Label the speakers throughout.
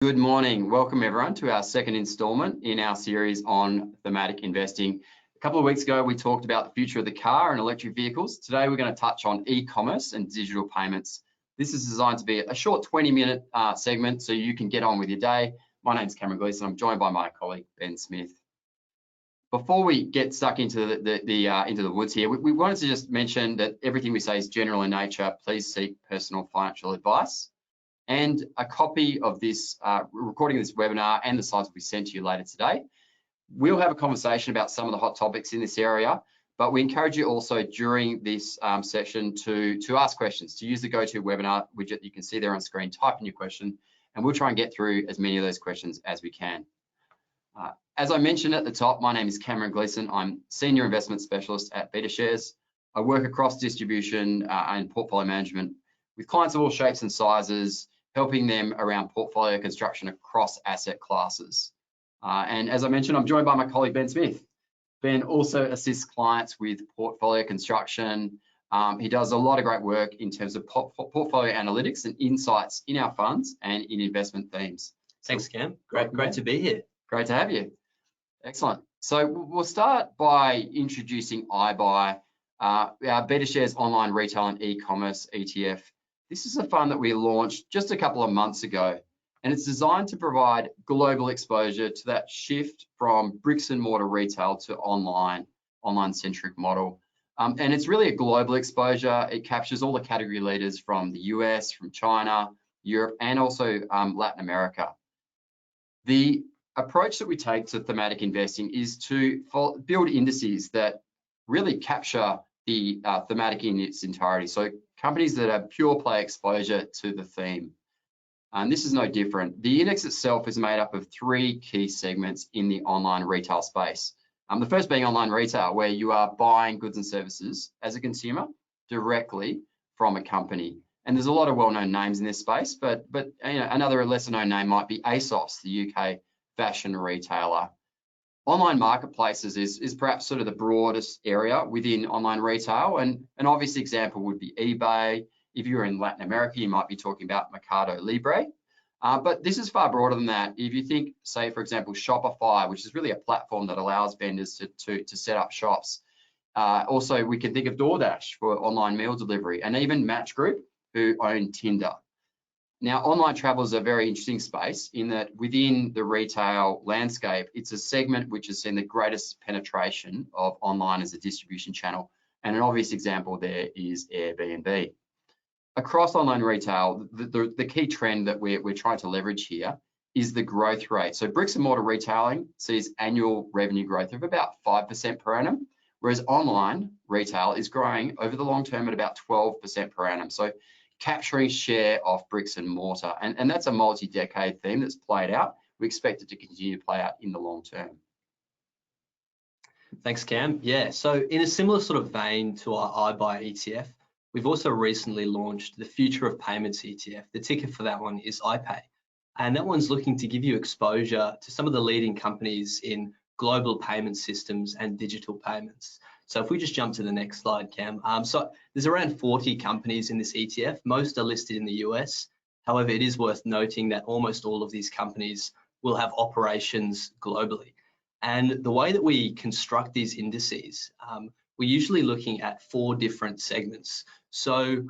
Speaker 1: Good morning. Welcome everyone to our second installment in our series on thematic investing. A couple of weeks ago, we talked about the future of the car and electric vehicles. Today, we're going to touch on e-commerce and digital payments. This is designed to be a short 20-minute segment so you can get on with your day. My name's Cameron Gleeson. I'm joined by my colleague, Ben Smith. Before we get stuck into the woods here, we wanted to just mention that everything we say is general in nature. Please seek personal financial advice. And a copy of this recording of this webinar and the slides will be sent to you later today. We'll have a conversation about some of the hot topics in this area, but we encourage you also during this session to ask questions, to use the GoToWebinar widget you can see there on screen, type in your question, and we'll try and get through as many of those questions as we can. As I mentioned at the top, my name is Cameron Gleeson. I'm Senior Investment Specialist at BetaShares. I work across distribution and portfolio management with clients of all shapes and sizes, helping them around portfolio construction across asset classes. And as I mentioned, I'm joined by my colleague, Ben Smith. Ben also assists clients with portfolio construction. He does a lot of great work in terms of portfolio analytics and insights in our funds and in investment themes.
Speaker 2: Thanks, Cam. Great to be here.
Speaker 1: Great to have you. Excellent. So we'll start by introducing IBUY, our BetaShares online retail and e-commerce ETF. This is a fund that we launched just a couple of months ago, and it's designed to provide global exposure to that shift from bricks and mortar retail to online-centric model. And it's really a global exposure. It captures all the category leaders from the US, from China, Europe, and also Latin America. The approach that we take to thematic investing is to build indices that really capture the thematic in its entirety. So companies that have pure play exposure to the theme. And this is no different. The index itself is made up of three key segments in the online retail space. The first being online retail, where you are buying goods and services as a consumer directly from a company. And there's a lot of well-known names in this space, but you know, another lesser-known name might be ASOS, the UK fashion retailer. Online marketplaces is perhaps sort of the broadest area within online retail, and an obvious example would be eBay. If you're in Latin America, you might be talking about Mercado Libre, but this is far broader than that. If you think, say, for example, Shopify, which is really a platform that allows vendors to set up shops. Also, we can think of DoorDash for online meal delivery, and even Match Group, who own Tinder. Now, online travel is a very interesting space in that within the retail landscape, it's a segment which has seen the greatest penetration of online as a distribution channel. And an obvious example there is Airbnb. Across online retail, the key trend that we're trying to leverage here is the growth rate. So bricks and mortar retailing sees annual revenue growth of about 5% per annum, whereas online retail is growing over the long term at about 12% per annum. So capturing share of bricks and mortar. And that's a multi-decade theme that's played out. We expect it to continue to play out in the long term.
Speaker 2: Thanks, Cam. Yeah, so in a similar sort of vein to our IBUY ETF, we've also recently launched the Future of Payments ETF. The ticker for that one is IPAY. And that one's looking to give you exposure to some of the leading companies in global payment systems and digital payments. So if we just jump to the next slide, Cam. So there's around 40 companies in this ETF. Most are listed in the US. However, it is worth noting that almost all of these companies will have operations globally. And the way that we construct these indices, we're usually looking at 4 different segments. So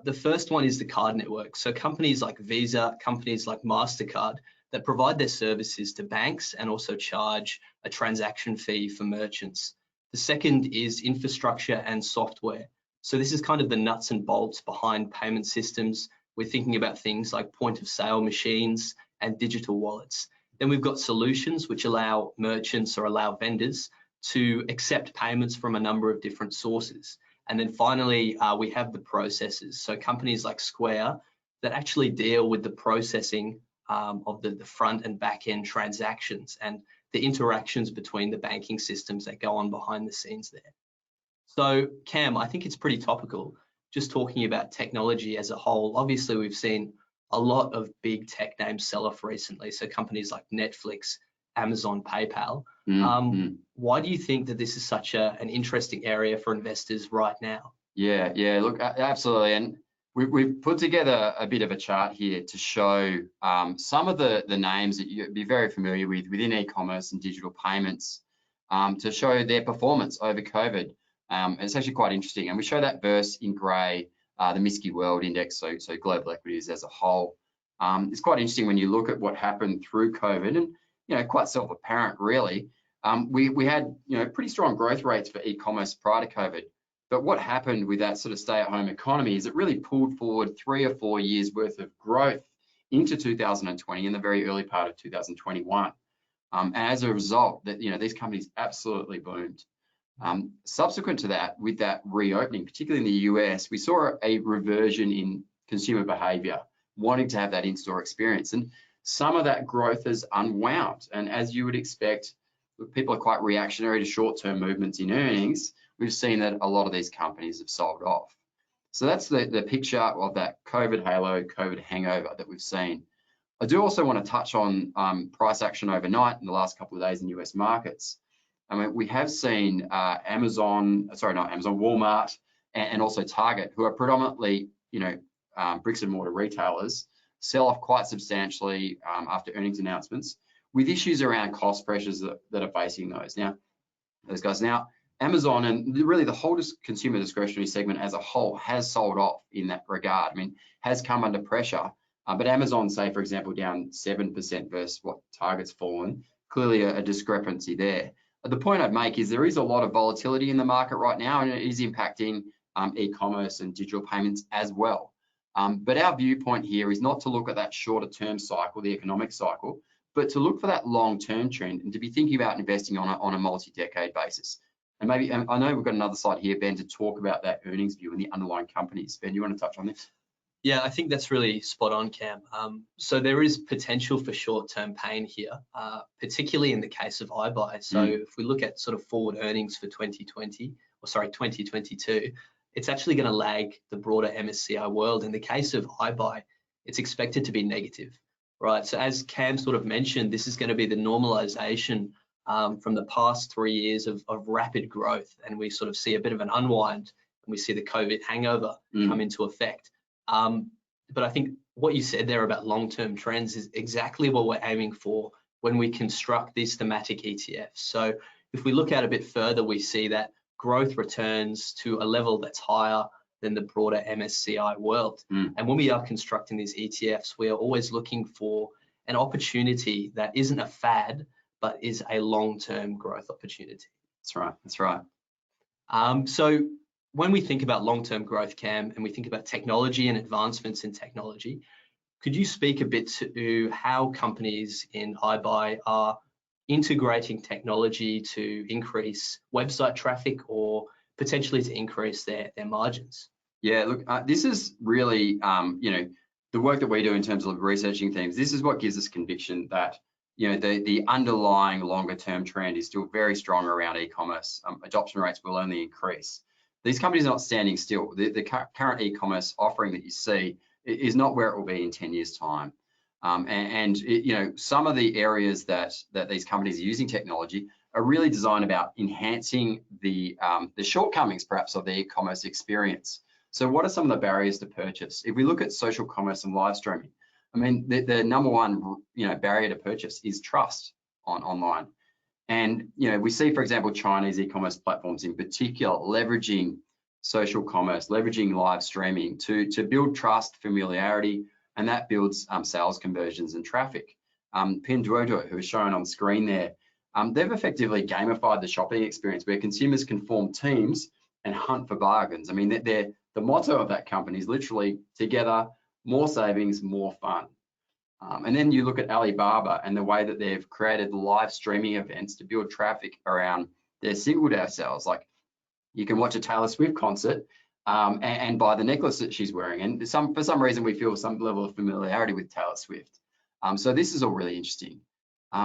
Speaker 2: the first one is the card network. So companies like Visa, companies like MasterCard that provide their services to banks and also charge a transaction fee for merchants. The second is infrastructure and software. So this is kind of the nuts and bolts behind payment systems. We're thinking about things like point of sale machines and digital wallets. Then we've got solutions which allow merchants or allow vendors to accept payments from a number of different sources. And then finally, we have the processors. So companies like Square that actually deal with the processing of the front and back end transactions and the interactions between the banking systems that go on behind the scenes there. So Cam, I think it's pretty topical just talking about technology as a whole. Obviously, we've seen a lot of big tech names sell off recently. So companies like Netflix, Amazon, PayPal. Why do you think that this is such an interesting area for investors right now?
Speaker 1: Yeah, look, absolutely. And We've put together a bit of a chart here to show some of the names that you'd be very familiar with within e-commerce and digital payments to show their performance over COVID. It's actually quite interesting. And we show that verse in grey, the MSCI World Index, so global equities as a whole. It's quite interesting when you look at what happened through COVID, and quite self-apparent really. We had pretty strong growth rates for e-commerce prior to COVID. But what happened with that sort of stay-at-home economy is it really pulled forward 3 or 4 years worth of growth into 2020 and the very early part of 2021. And as a result, that these companies absolutely boomed. Subsequent to that, with that reopening, particularly in the US, we saw a reversion in consumer behavior, wanting to have that in-store experience. And some of that growth has unwound. And as you would expect, people are quite reactionary to short-term movements in earnings. We've seen that a lot of these companies have sold off. So that's the picture of that COVID halo, COVID hangover that we've seen. I do also want to touch on price action overnight in the last couple of days in US markets. I mean, we have seen Walmart and also Target, who are predominantly, bricks and mortar retailers, sell off quite substantially after earnings announcements, with issues around cost pressures that are facing those guys. Now, Amazon and really the whole consumer discretionary segment as a whole has sold off in that regard. I mean, has come under pressure, but Amazon, say, for example, down 7% versus what Target's fallen, clearly a discrepancy there. The point I'd make is there is a lot of volatility in the market right now, and it is impacting e-commerce and digital payments as well. But our viewpoint here is not to look at that shorter term cycle, the economic cycle, but to look for that long-term trend and to be thinking about investing on a multi-decade basis. And maybe, I know we've got another slide here, Ben, to talk about that earnings view and the underlying companies. Ben, you want to touch on this?
Speaker 2: Yeah, I think that's really spot on, Cam. So there is potential for short-term pain here, particularly in the case of IBUY. So if we look at sort of forward earnings for 2022, it's actually going to lag the broader MSCI world. In the case of IBUY, it's expected to be negative, right? So as Cam sort of mentioned, this is going to be the normalization from the past 3 years of rapid growth, and we sort of see a bit of an unwind, and we see the COVID hangover come into effect. But I think what you said there about long-term trends is exactly what we're aiming for when we construct these thematic ETFs. So if we look out a bit further, we see that growth returns to a level that's higher than the broader MSCI world. And when we are constructing these ETFs, we are always looking for an opportunity that isn't a fad, but is a long-term growth opportunity.
Speaker 1: That's right.
Speaker 2: So when we think about long-term growth, Cam, and we think about technology and advancements in technology, could you speak a bit to how companies in IBUY are integrating technology to increase website traffic or potentially to increase their margins?
Speaker 1: Yeah, look, this is really, the work that we do in terms of researching things. This is what gives us conviction that the underlying longer-term trend is still very strong around e-commerce. Adoption rates will only increase. These companies are not standing still. The current e-commerce offering that you see is not where it will be in 10 years' time. Some of the areas that these companies are using technology are really designed about enhancing the shortcomings, perhaps, of the e-commerce experience. So what are some of the barriers to purchase? If we look at social commerce and live streaming, I mean, the number one barrier to purchase is trust online. And we see, for example, Chinese e-commerce platforms in particular leveraging social commerce, leveraging live streaming to build trust, familiarity, and that builds sales conversions and traffic. Pinduoduo, who is shown on screen there, they've effectively gamified the shopping experience where consumers can form teams and hunt for bargains. I mean, the motto of that company is literally together, more savings, more fun. And then you look at Alibaba and the way that they've created live streaming events to build traffic around their single day sales. Like you can watch a Taylor Swift concert and buy the necklace that she's wearing. And for some reason, we feel some level of familiarity with Taylor Swift. So this is all really interesting.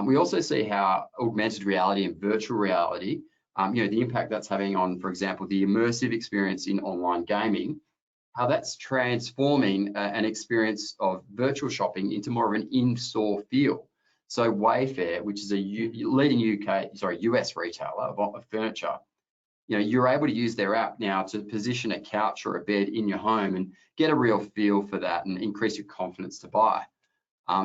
Speaker 1: We also see how augmented reality and virtual reality, the impact that's having on, for example, the immersive experience in online gaming, how that's transforming an experience of virtual shopping into more of an in-store feel. So Wayfair, which is a leading US retailer of furniture, you're able to use their app now to position a couch or a bed in your home and get a real feel for that and increase your confidence to buy.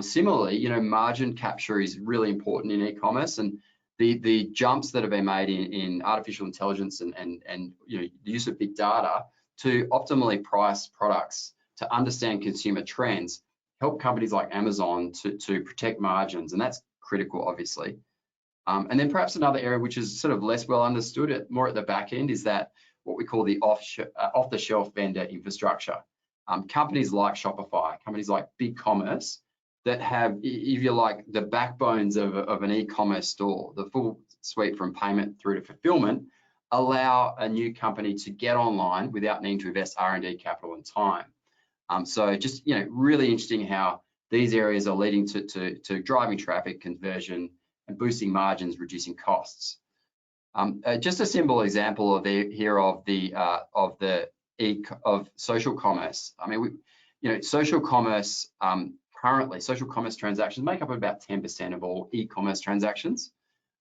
Speaker 1: Similarly, margin capture is really important in e-commerce, and the jumps that have been made in artificial intelligence and the use of big data to optimally price products, to understand consumer trends, help companies like Amazon to protect margins, and that's critical, obviously. And then perhaps another area which is sort of less well understood, more at the back end, is that what we call the off-the-shelf vendor infrastructure. Companies like Shopify, companies like BigCommerce, that have, if you like, the backbones of an e-commerce store, the full suite from payment through to fulfillment, allow a new company to get online without needing to invest R&D capital and time. So just, really interesting how these areas are leading to driving traffic, conversion, and boosting margins, reducing costs. Just a simple example of social commerce. I mean, social commerce, currently, social commerce transactions make up about 10% of all e-commerce transactions,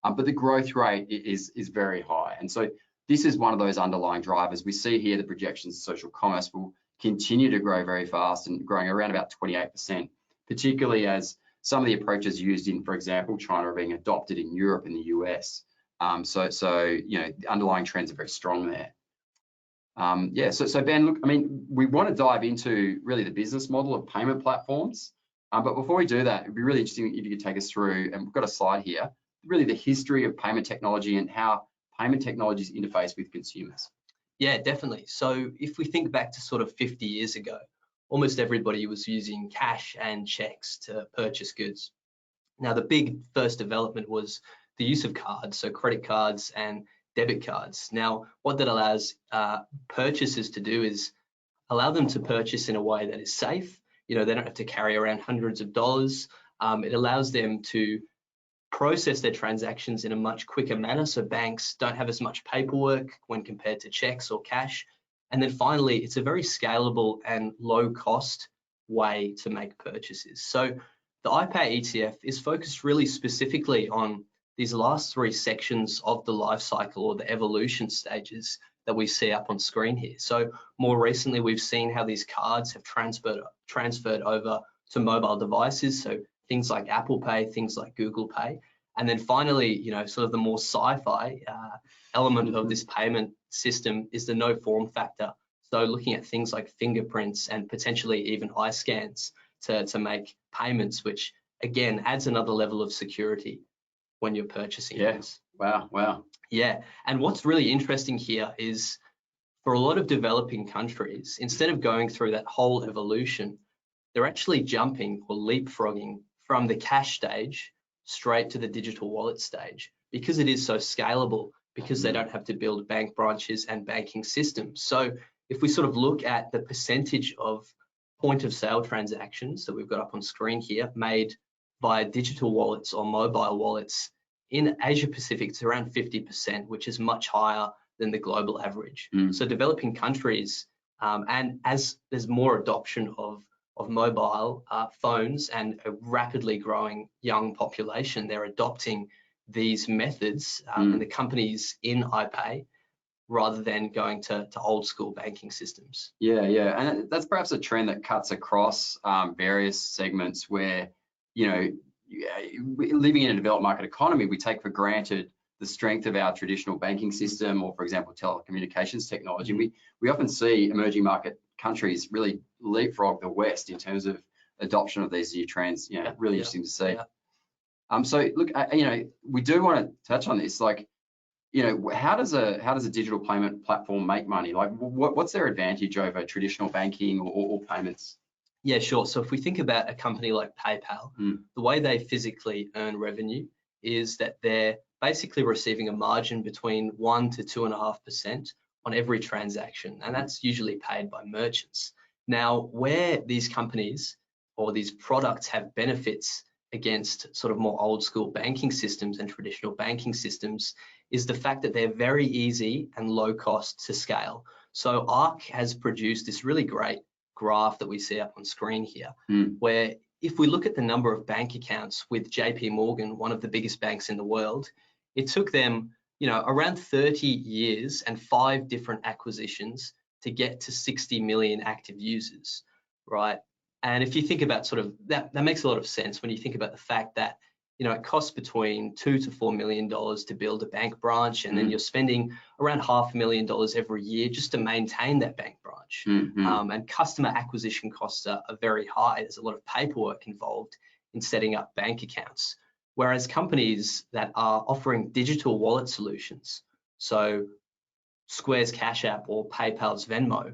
Speaker 1: but the growth rate is very high. And so this is one of those underlying drivers. We see here the projections of social commerce will continue to grow very fast and growing around about 28%, particularly as some of the approaches used in, for example, China are being adopted in Europe and the US. So the underlying trends are very strong there. So Ben, look, I mean, we want to dive into really the business model of payment platforms. But before we do that, it'd be really interesting if you could take us through, and we've got a slide here, really the history of payment technology and how payment technologies interface with consumers.
Speaker 2: Yeah, definitely. So if we think back to sort of 50 years ago, almost everybody was using cash and checks to purchase goods. Now, the big first development was the use of cards, so credit cards and debit cards. Now, what that allows purchasers to do is allow them to purchase in a way that is safe. They don't have to carry around hundreds of dollars. It allows them to process their transactions in a much quicker manner, so banks don't have as much paperwork when compared to checks or cash. And then finally, it's a very scalable and low cost way to make purchases. So the IPAY ETF is focused really specifically on these last three sections of the life cycle, or the evolution stages that we see up on screen here. So more recently, we've seen how these cards have transferred over to mobile devices, so things like Apple Pay, things like Google Pay. And then finally, sort of the more sci-fi element of this payment system is the no form factor. So looking at things like fingerprints and potentially even eye scans to make payments, which again adds another level of security when you're purchasing.
Speaker 1: Yes. Wow.
Speaker 2: Yeah. And what's really interesting here is for a lot of developing countries, instead of going through that whole evolution, they're actually jumping or leapfrogging from the cash stage straight to the digital wallet stage, because it is so scalable, because they don't have to build bank branches and banking systems. So if we sort of look at the percentage of point of sale transactions that we've got up on screen here made via digital wallets or mobile wallets in Asia Pacific, it's around 50%, which is much higher than the global average. So developing countries, and as there's more adoption of mobile phones and a rapidly growing young population, they're adopting these methods and the companies in IPAY rather than going to old school banking systems.
Speaker 1: Yeah, and that's perhaps a trend that cuts across various segments where, living in a developed market economy, we take for granted the strength of our traditional banking system, or for example, telecommunications technology. We often see emerging market countries really leapfrog the West in terms of adoption of these new trends. Really interesting to see. So look, we do want to touch on this. Like, how does a digital payment platform make money? Like, what's their advantage over traditional banking or payments?
Speaker 2: Yeah, sure. So if we think about a company like PayPal, the way they physically earn revenue is that they're basically receiving a margin between 1 to 2.5% on every transaction, and that's usually paid by merchants. Now, where these companies or these products have benefits against sort of more old school banking systems and traditional banking systems is the fact that they're very easy and low cost to scale. So ARC has produced this really great graph that we see up on screen here, where if we look at the number of bank accounts with JP Morgan, one of the biggest banks in the world, it took them around 30 years and 5 different acquisitions to get to 60 million active users, right? And if you think about sort of that makes a lot of sense when you think about the fact that, it costs between $2 to $4 million to build a bank branch, and then you're spending around $500,000 every year just to maintain that bank branch. And customer acquisition costs are very high. There's a lot of paperwork involved in setting up bank accounts. Whereas companies that are offering digital wallet solutions, so Square's Cash App or PayPal's Venmo,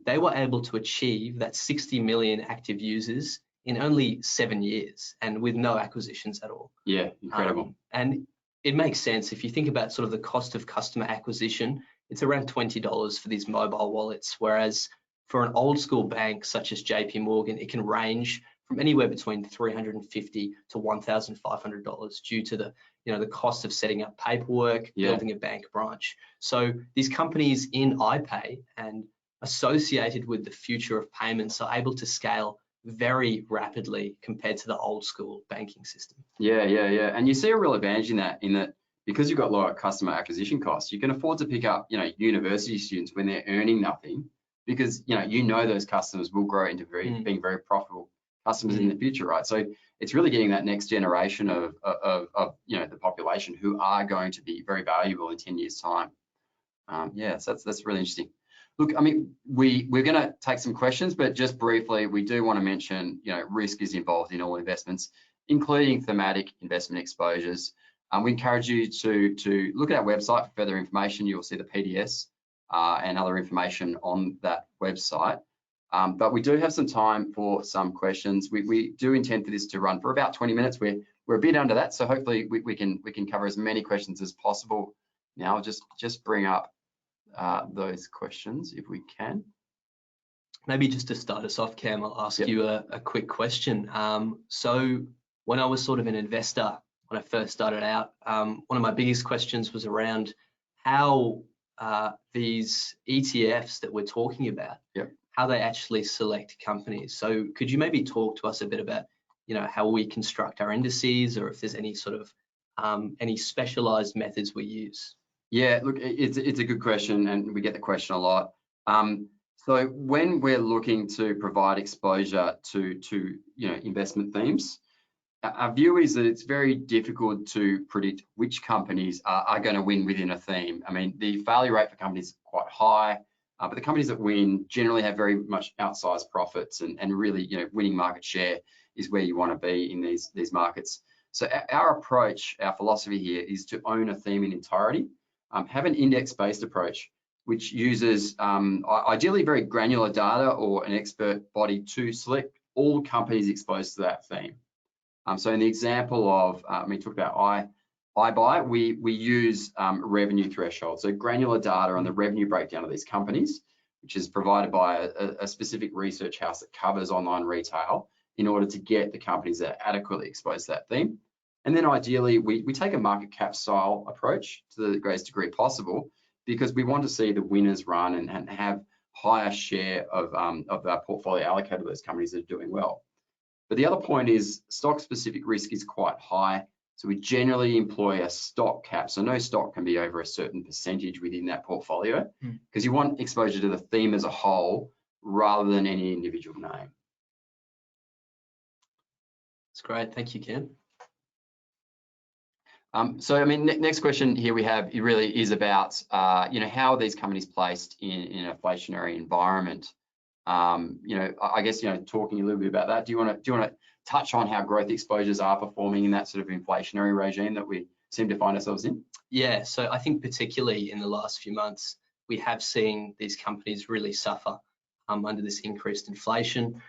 Speaker 2: they were able to achieve that 60 million active users in only 7 years and with no acquisitions at all.
Speaker 1: Yeah, incredible.
Speaker 2: And it makes sense if you think about sort of the cost of customer acquisition. It's around $20 for these mobile wallets, whereas for an old school bank such as JP Morgan, it can range from anywhere between $350 to $1,500 due to the cost of setting up paperwork, building a bank branch. So these companies in IPAY and associated with the future of payments are able to scale very rapidly compared to the old school banking system.
Speaker 1: Yeah. And you see a real advantage in that because you've got lower customer acquisition costs, you can afford to pick up, university students when they're earning nothing, because those customers will grow into being very profitable customers in the future, right? So it's really getting that next generation of the population who are going to be very valuable in 10 years' time. So that's really interesting. Look, I mean, we're going to take some questions, but just briefly, we do want to mention, risk is involved in all investments, including thematic investment exposures. We encourage you to look at our website for further information. You will see the PDS and other information on that website. But we do have some time for some questions. We do intend for this to run for about 20 minutes. We're a bit under that, so hopefully we can cover as many questions as possible. Now, I'll just bring up those questions if we can.
Speaker 2: Maybe just to start us off, Cam, I'll ask you a quick question. So when I was sort of an investor, when I first started out, one of my biggest questions was around how these ETFs that we're talking about, how they actually select companies. So could you maybe talk to us a bit about, how we construct our indices, or if there's any sort of any specialized methods we use?
Speaker 1: Yeah, look, it's a good question, and we get the question a lot. So when we're looking to provide exposure to investment themes, our view is that it's very difficult to predict which companies are going to win within a theme. I mean, the failure rate for companies is quite high, but the companies that win generally have very much outsized profits, and really, winning market share is where you want to be in these markets. So our approach, our philosophy here is to own a theme in entirety. Have an index-based approach, which uses ideally very granular data or an expert body to select all companies exposed to that theme. So in the example of, we talked about IBUY, we use revenue threshold, so granular data on the revenue breakdown of these companies, which is provided by a specific research house that covers online retail in order to get the companies that are adequately exposed to that theme. And then ideally, we take a market cap style approach to the greatest degree possible, because we want to see the winners run and have higher share of our portfolio allocated to those companies that are doing well. But the other point is stock-specific risk is quite high. So we generally employ a stock cap. So no stock can be over a certain percentage within that portfolio, because you want exposure to the theme as a whole rather than any individual name.
Speaker 2: That's great. Thank you, Ken.
Speaker 1: So, I mean, next question here we have, it really is about, how are these companies placed in an inflationary environment? I guess, talking a little bit about that, do you want to touch on how growth exposures are performing in that sort of inflationary regime that we seem to find ourselves in?
Speaker 2: Yeah, so I think particularly in the last few months, we have seen these companies really suffer under this increased inflation.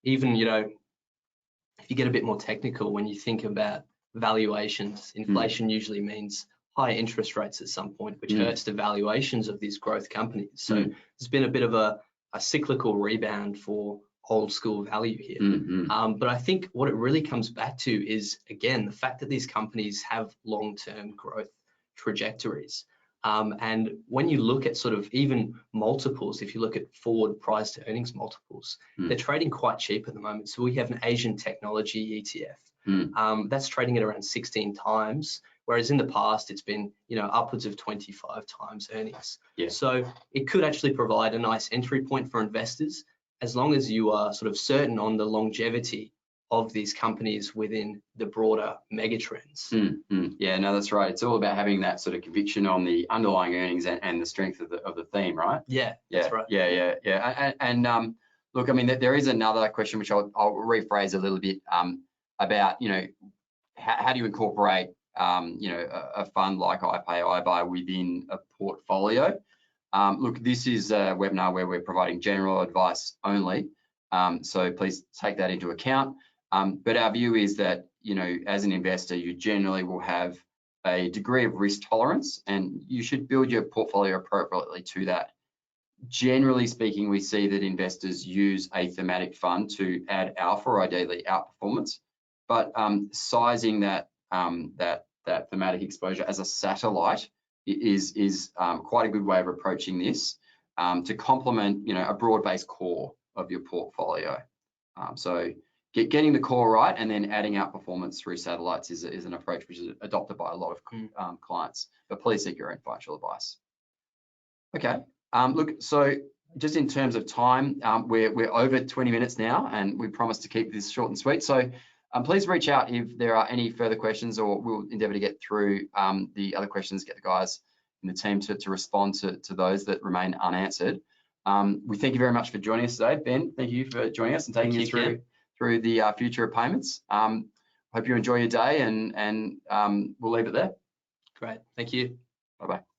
Speaker 2: Even, if you get a bit more technical, when you think about valuations, inflation usually means high interest rates at some point, which hurts the valuations of these growth companies. So there's been a bit of a cyclical rebound for old school value here. But I think what it really comes back to is, again, the fact that these companies have long-term growth trajectories. And when you look at sort of even multiples, if you look at forward price to earnings multiples, they're trading quite cheap at the moment. So we have an Asian technology ETF That's trading at around 16 times, whereas in the past it's been, upwards of 25 times earnings.
Speaker 1: Yeah.
Speaker 2: So it could actually provide a nice entry point for investors, as long as you are sort of certain on the longevity of these companies within the broader megatrends.
Speaker 1: Yeah, no, that's right. It's all about having that sort of conviction on the underlying earnings and the strength of the theme, right?
Speaker 2: Yeah, that's right.
Speaker 1: Yeah. And look, I mean, there is another question which I'll rephrase a little bit about, how do you incorporate, a fund like IPAY, IBUY within a portfolio? Look, this is a webinar where we're providing general advice only, so please take that into account. But our view is that, as an investor, you generally will have a degree of risk tolerance, and you should build your portfolio appropriately to that. Generally speaking, we see that investors use a thematic fund to add alpha, or ideally outperformance, but sizing that thematic exposure as a satellite is quite a good way of approaching this, to complement, a broad-based core of your portfolio. So getting the core right and then adding outperformance through satellites is an approach which is adopted by a lot of clients, but please seek your own financial advice. Okay, look, so just in terms of time, we're over 20 minutes now, and we promise to keep this short and sweet. So please reach out if there are any further questions, or we'll endeavour to get through the other questions, get the guys in the team to respond to those that remain unanswered. We thank you very much for joining us today. Ben, thank you for joining us and taking us through the future of payments. Hope you enjoy your day, and we'll leave it there.
Speaker 2: Great, thank you.
Speaker 1: Bye-bye.